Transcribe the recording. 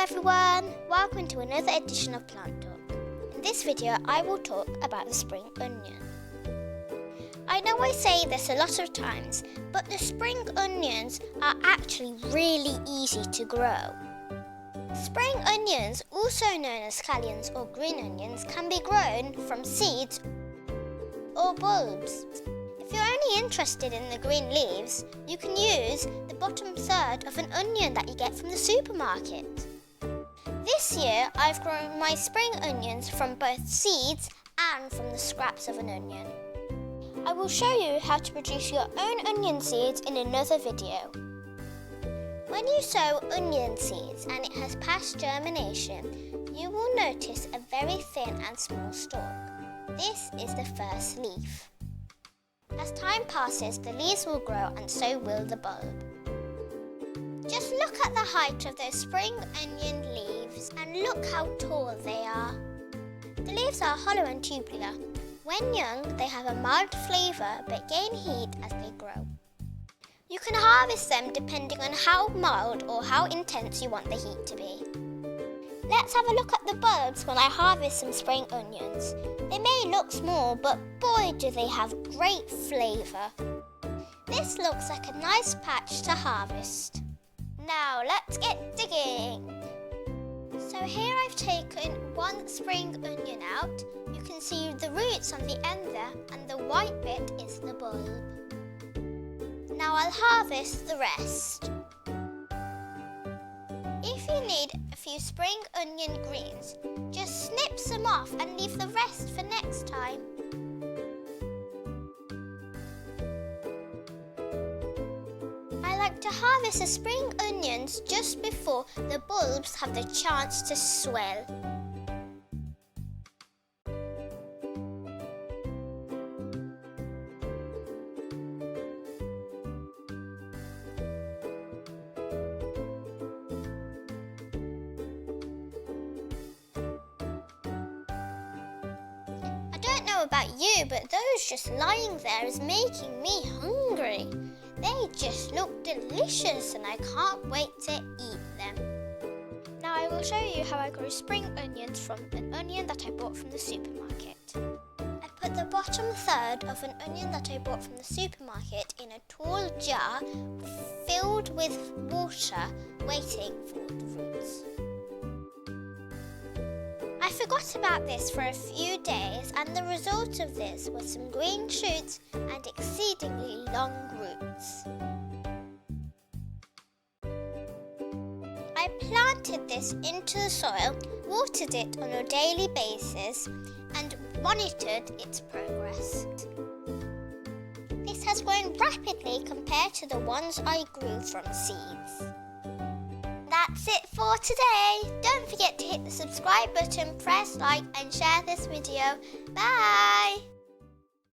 everyone, welcome to another edition of Plant Talk. In this video I will talk about the spring onion. I know I say this a lot of times, but the spring onions are actually really easy to grow. Spring onions, also known as scallions or green onions, can be grown from seeds or bulbs. If you're only interested in the green leaves, you can use the bottom third of an onion that you get from the supermarket. This year I've grown my spring onions from both seeds and from the scraps of an onion. I will show you how to produce your own onion seeds in another video. When you sow onion seeds and it has passed germination, you will notice a very thin and small stalk. This is the first leaf. As time passes, the leaves will grow and so will the bulb. Just look at the height of those spring onion leaves and look how tall they are. The leaves are hollow and tubular. When young, they have a mild flavour but gain heat as they grow. You can harvest them depending on how mild or how intense you want the heat to be. Let's have a look at the bulbs when I harvest some spring onions. They may look small, but boy do they have great flavour. This looks like a nice patch to harvest. Now let's get digging. So here I've taken one spring onion out. You can see the roots on the end there, and the white bit is the bulb. Now I'll harvest the rest. If you need a few spring onion greens, just snip some off and leave the rest for next time. I like to harvest the spring onions just before the bulbs have the chance to swell. I don't know about you, but those just lying there is making me hungry. They just look delicious and I can't wait to eat them. Now I will show you how I grow spring onions from an onion that I bought from the supermarket. I put the bottom third of an onion that I bought from the supermarket in a tall jar filled with water, waiting for the roots. I forgot about this for a few days, and the result of this was some green shoots and exceedingly long roots. I planted this into the soil, watered it on a daily basis, and monitored its progress. This has grown rapidly compared to the ones I grew from seeds. That's it for today. Don't forget to hit the subscribe button, press like and share this video. Bye!